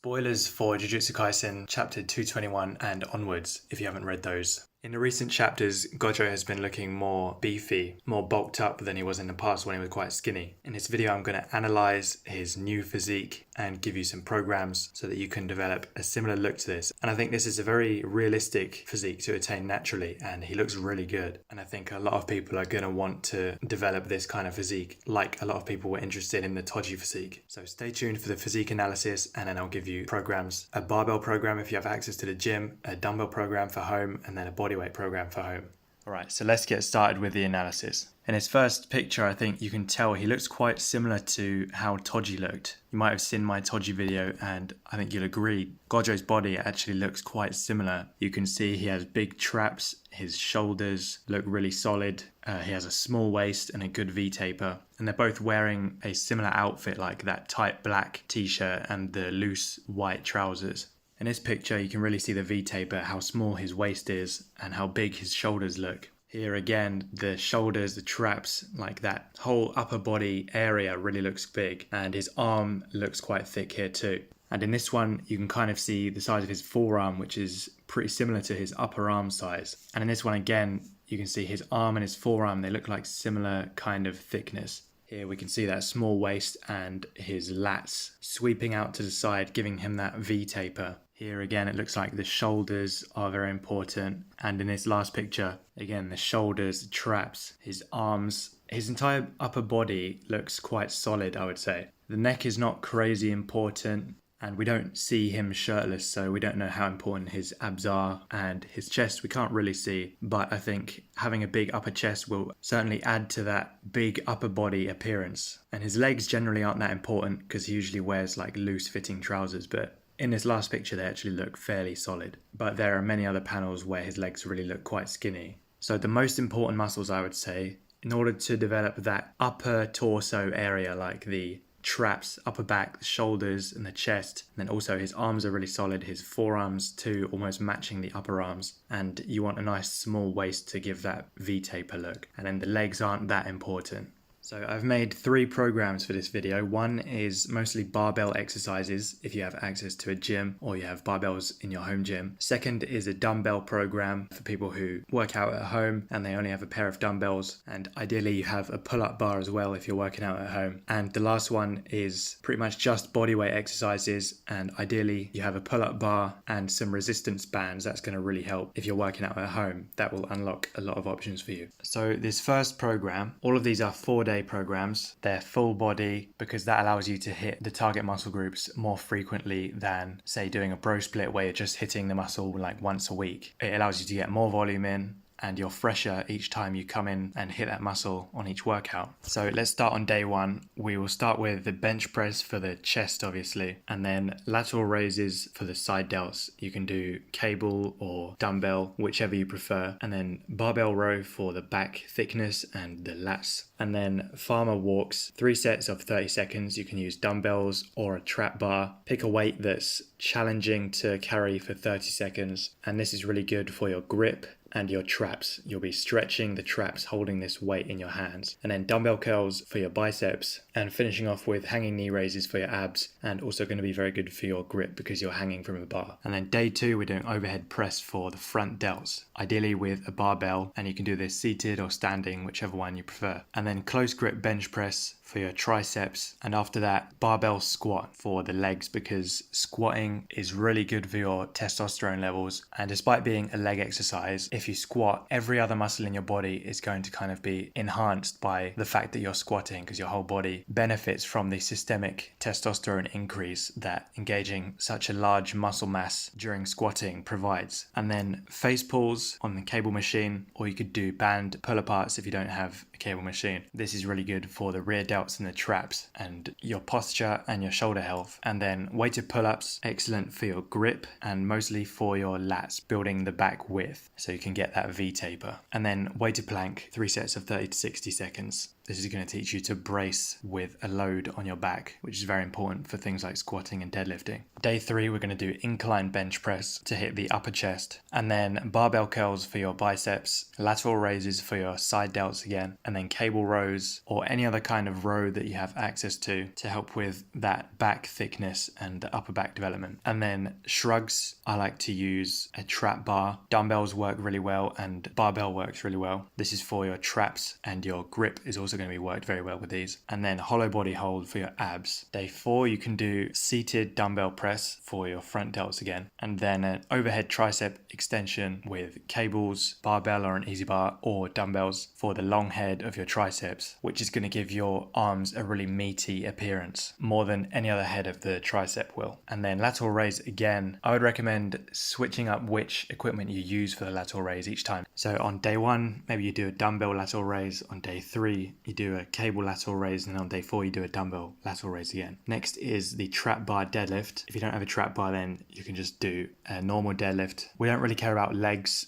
Spoilers for Jujutsu Kaisen chapter 221 and onwards if you haven't read those. In the recent chapters, Gojo has been looking more beefy, more bulked up than he was in the past when he was quite skinny. In this video, I'm going to analyse his new physique and give you some programs so that you can develop a similar look to this. And I think this is a very realistic physique to attain naturally, and he looks really good. And I think a lot of people are going to want to develop this kind of physique, like a lot of people were interested in the Toji physique. So stay tuned for the physique analysis, and then I'll give you programs. A barbell program if you have access to the gym, a dumbbell program for home, and then a bodyweight program for home. Alright, so let's get started with the analysis. In his first picture, I think you can tell he looks quite similar to how Toji looked. You might have seen my Toji video and I think you'll agree. Gojo's body actually looks quite similar. You can see he has big traps, his shoulders look really solid. He has a small waist and a good V-taper. And they're both wearing a similar outfit, like that tight black t-shirt and the loose white trousers. In this picture, you can really see the V-taper, how small his waist is and how big his shoulders look. Here again, the shoulders, the traps, like that whole upper body area really looks big, and his arm looks quite thick here too. And in this one, you can kind of see the size of his forearm, which is pretty similar to his upper arm size. And in this one again, you can see his arm and his forearm, they look like similar kind of thickness. Here we can see that small waist and his lats sweeping out to the side, giving him that V-taper. Here again, it looks like the shoulders are very important. And in this last picture, again, the shoulders, the traps, his arms, his entire upper body looks quite solid, I would say. The neck is not crazy important, and we don't see him shirtless, so we don't know how important his abs are, and his chest we can't really see. But I think having a big upper chest will certainly add to that big upper body appearance. And his legs generally aren't that important because he usually wears like loose fitting trousers, but in this last picture, they actually look fairly solid. But there are many other panels where his legs really look quite skinny. So the most important muscles, I would say, in order to develop that upper torso area, like the traps, upper back, the shoulders and the chest, and then also his arms are really solid, his forearms too, almost matching the upper arms. And you want a nice small waist to give that V-taper look. And then the legs aren't that important. So I've made 3 programs for this video. One is mostly barbell exercises if you have access to a gym or you have barbells in your home gym. Second is a dumbbell program for people who work out at home and they only have a pair of dumbbells. And ideally you have a pull-up bar as well if you're working out at home. And the last one is pretty much just bodyweight exercises, and ideally you have a pull-up bar and some resistance bands. That's going to really help if you're working out at home. That will unlock a lot of options for you. So this first program, all of these are 4-day programs. They're full body because that allows you to hit the target muscle groups more frequently than, say, doing a bro split where you're just hitting the muscle like once a week. It allows you to get more volume in, and you're fresher each time you come in and hit that muscle on each workout. So let's start on day 1. We will start with the bench press for the chest, obviously, and then lateral raises for the side delts. You can do cable or dumbbell, whichever you prefer, and then barbell row for the back thickness and the lats. And then farmer walks, 3 sets of 30 seconds. You can use dumbbells or a trap bar. Pick a weight that's challenging to carry for 30 seconds. And this is really good for your grip and your traps. You'll be stretching the traps holding this weight in your hands. And then dumbbell curls for your biceps, and finishing off with hanging knee raises for your abs, and also going to be very good for your grip because you're hanging from a bar. And then day 2, we're doing overhead press for the front delts, ideally with a barbell, and you can do this seated or standing, whichever one you prefer. And then close grip bench press for your triceps, and after that barbell squat for the legs, because squatting is really good for your testosterone levels. And despite being a leg exercise, if you squat, every other muscle in your body is going to kind of be enhanced by the fact that you're squatting, because your whole body benefits from the systemic testosterone increase that engaging such a large muscle mass during squatting provides. And then face pulls on the cable machine, or you could do band pull aparts if you don't have a cable machine. This is really good for the rear delts and the traps and your posture and your shoulder health. And then weighted pull-ups, excellent for your grip and mostly for your lats, building the back width so you can get that V-taper. And then weighted plank, 3 sets of 30 to 60 seconds. This is going to teach you to brace with a load on your back, which is very important for things like squatting and deadlifting. Day 3, we're going to do incline bench press to hit the upper chest, and then barbell curls for your biceps, lateral raises for your side delts again, and then cable rows or any other kind of row that you have access to help with that back thickness and the upper back development. And then shrugs, I like to use a trap bar. Dumbbells work really well and barbell works really well. This is for your traps, and your grip is also going to be worked very well with these. And then hollow body hold for your abs. Day 4, you can do seated dumbbell press for your front delts again, and then an overhead tricep extension with cables, barbell or an easy bar, or dumbbells for the long head of your triceps, which is going to give your arms a really meaty appearance, more than any other head of the tricep will. And then lateral raise again, I would recommend switching up which equipment you use for the lateral raise each time. So on day 1, maybe you do a dumbbell lateral raise. On day 3, you do a cable lateral raise, and on day 4, you do a dumbbell lateral raise again. Next is the trap bar deadlift. If you don't have a trap bar, then you can just do a normal deadlift. We don't really care about legs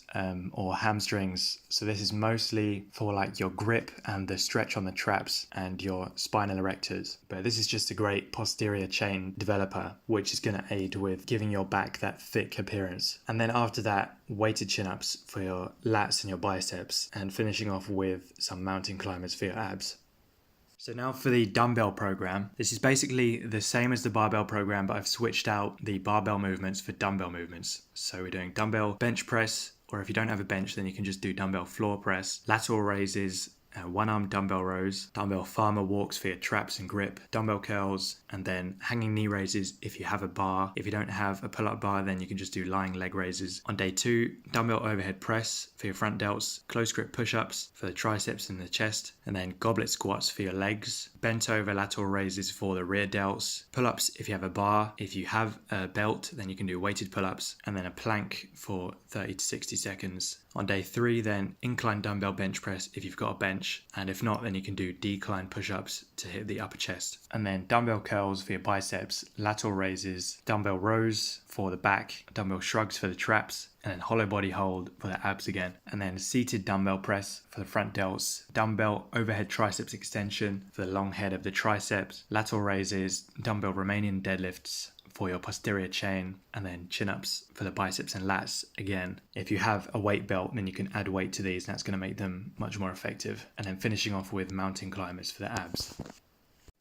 or hamstrings, so this is mostly for like your grip and the stretch on the traps and your spinal erectors. But this is just a great posterior chain developer, which is going to aid with giving your back that thick appearance. And then after that, weighted chin-ups for your lats and your biceps, and finishing off with some mountain climbers for your abs. So now for the dumbbell program. This is basically the same as the barbell program, but I've switched out the barbell movements for dumbbell movements. So we're doing dumbbell bench press, or if you don't have a bench, then you can just do dumbbell floor press, lateral raises, one-arm dumbbell rows, dumbbell farmer walks for your traps and grip, dumbbell curls, and then hanging knee raises if you have a bar. If you don't have a pull-up bar, then you can just do lying leg raises. On day 2, dumbbell overhead press for your front delts, close grip push-ups for the triceps and the chest, and then goblet squats for your legs, bent over lateral raises for the rear delts, pull-ups if you have a bar. If you have a belt, then you can do weighted pull-ups, and then a plank for 30 to 60 seconds. On day 3, then incline dumbbell bench press if you've got a bench, and if not, then you can do decline push-ups to hit the upper chest. And then dumbbell curls for your biceps, lateral raises, dumbbell rows for the back, dumbbell shrugs for the traps, and then hollow body hold for the abs again. And then seated dumbbell press for the front delts, dumbbell overhead triceps extension for the long head of the triceps, lateral raises, dumbbell Romanian deadlifts for your posterior chain, and then chin-ups for the biceps and lats again. If you have a weight belt, then you can add weight to these, and that's going to make them much more effective. And then finishing off with mountain climbers for the abs.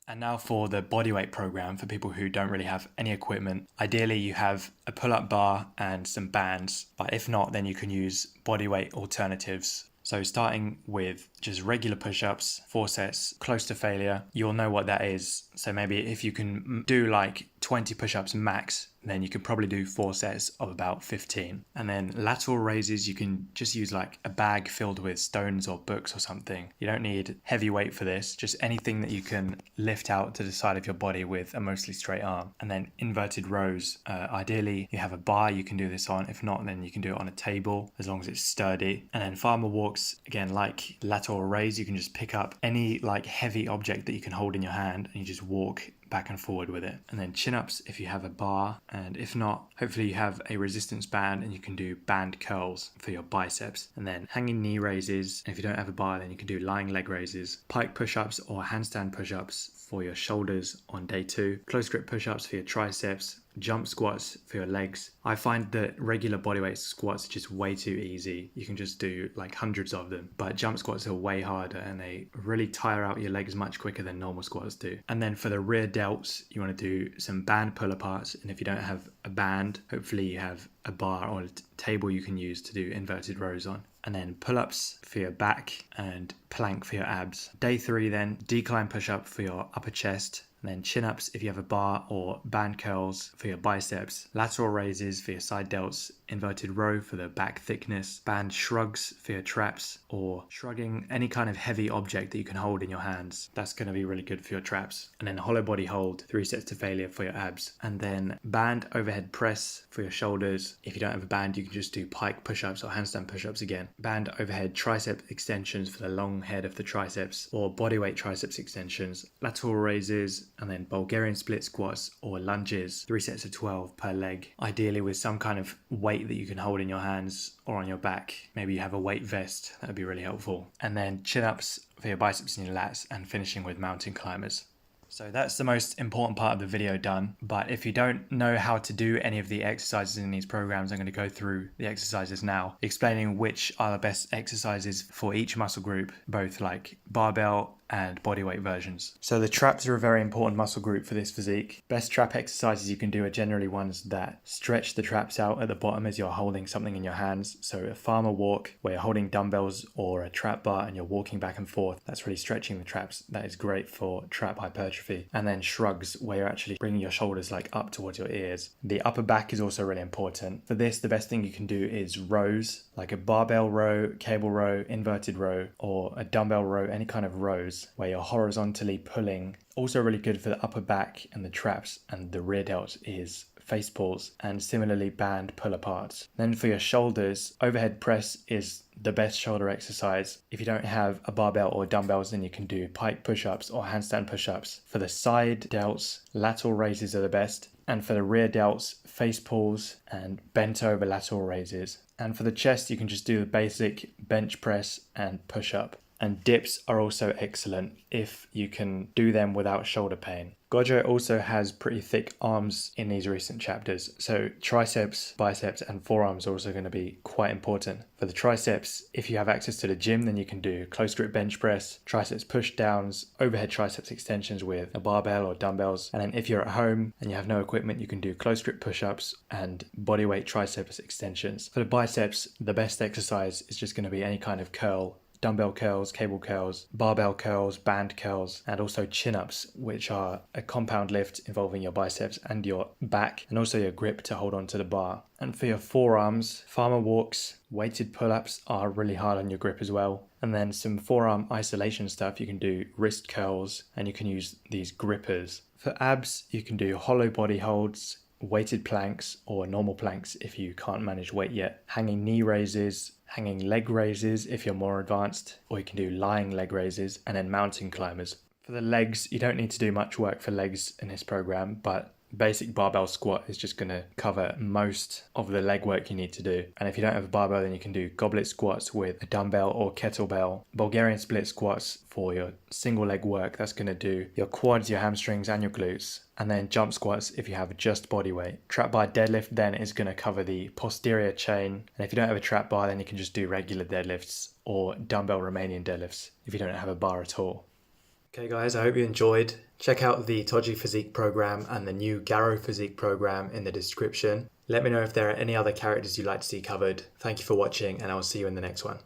And now for the bodyweight program for people who don't really have any equipment. Ideally, you have a pull-up bar and some bands, but if not, then you can use bodyweight alternatives. So starting with just regular push-ups, 4 sets, close to failure, you'll know what that is. So maybe if you can do like 20 push-ups max, then you could probably do 4 sets of about 15. And then lateral raises, you can just use like a bag filled with stones or books or something. You don't need heavy weight for this, just anything that you can lift out to the side of your body with a mostly straight arm. And then inverted rows, ideally you have a bar you can do this on. If not, then you can do it on a table as long as it's sturdy. And then farmer walks, again, like lateral raise, you can just pick up any like heavy object that you can hold in your hand and you just walk back and forward with it. And then chin-ups if you have a bar, and if not, hopefully you have a resistance band and you can do band curls for your biceps. And then hanging knee raises, and if you don't have a bar, then you can do lying leg raises, pike push-ups or handstand push-ups for your shoulders on day 2, close grip push-ups for your triceps, jump squats for your legs. I find that regular bodyweight squats are just way too easy. You can just do like hundreds of them, but jump squats are way harder and they really tire out your legs much quicker than normal squats do. And then for the rear delts, you want to do some band pull aparts, and if you don't have a band, hopefully you have a bar or a table you can use to do inverted rows on. And then pull-ups for your back and plank for your abs. Day 3 then, decline push-up for your upper chest, and then chin-ups if you have a bar or band curls for your biceps, lateral raises for your side delts, inverted row for the back thickness, band shrugs for your traps, or shrugging any kind of heavy object that you can hold in your hands. That's going to be really good for your traps. And then hollow body hold, 3 sets to failure for your abs. And then band overhead press for your shoulders. If you don't have a band, you can just do pike push-ups or handstand push-ups again. Band overhead tricep extensions for the long head of the triceps, or bodyweight triceps extensions, lateral raises, And then Bulgarian split squats or lunges, 3 sets of 12 per leg, ideally with some kind of weight that you can hold in your hands or on your back. Maybe you have a weight vest, that would be really helpful. And then chin-ups for your biceps and your lats, and finishing with mountain climbers. So that's the most important part of the video done. But if you don't know how to do any of the exercises in these programs, I'm going to go through the exercises now, explaining which are the best exercises for each muscle group, both like barbell and bodyweight versions. So the traps are a very important muscle group for this physique. Best trap exercises you can do are generally ones that stretch the traps out at the bottom as you're holding something in your hands. So a farmer walk where you're holding dumbbells or a trap bar and you're walking back and forth, that's really stretching the traps. That is great for trap hypertrophy. And then shrugs where you're actually bringing your shoulders like up towards your ears. The upper back is also really important. For this, the best thing you can do is rows, like a barbell row, cable row, inverted row, or a dumbbell row, any kind of rows where you're horizontally pulling. Also really good for the upper back and the traps and the rear delts is face pulls, and similarly band pull aparts. Then for your shoulders, overhead press is the best shoulder exercise. If you don't have a barbell or dumbbells, then you can do pike push-ups or handstand push-ups. For the side delts, lateral raises are the best. And for the rear delts, face pulls and bent over lateral raises. And for the chest, you can just do the basic bench press and push-up. And dips are also excellent if you can do them without shoulder pain. Gojo also has pretty thick arms in these recent chapters, so triceps, biceps and forearms are also going to be quite important. For the triceps, if you have access to the gym, then you can do close grip bench press, triceps push downs, overhead triceps extensions with a barbell or dumbbells. And then if you're at home and you have no equipment, you can do close grip push-ups and bodyweight triceps extensions. For the biceps, the best exercise is just going to be any kind of curl. Dumbbell curls, cable curls, barbell curls, band curls, and also chin-ups, which are a compound lift involving your biceps and your back, and also your grip to hold on to the bar. And for your forearms, farmer walks, weighted pull-ups are really hard on your grip as well. And then some forearm isolation stuff, you can do wrist curls, and you can use these grippers. For abs, you can do hollow body holds, weighted planks, or normal planks if you can't manage weight yet, hanging knee raises, hanging leg raises if you're more advanced, or you can do lying leg raises, and then mountain climbers. For the legs, you don't need to do much work for legs in this program, but basic barbell squat is just going to cover most of the leg work you need to do. And if you don't have a barbell, then you can do goblet squats with a dumbbell or kettlebell, Bulgarian split squats for your single leg work. That's going to do your quads, your hamstrings and your glutes. And then jump squats if you have just body weight. Trap bar deadlift then is going to cover the posterior chain. And if you don't have a trap bar, then you can just do regular deadlifts or dumbbell Romanian deadlifts if you don't have a bar at all. Okay guys, I hope you enjoyed. Check out the Toji Physique program and the new Garo Physique program in the description. Let me know if there are any other characters you'd like to see covered. Thank you for watching, and I will see you in the next one.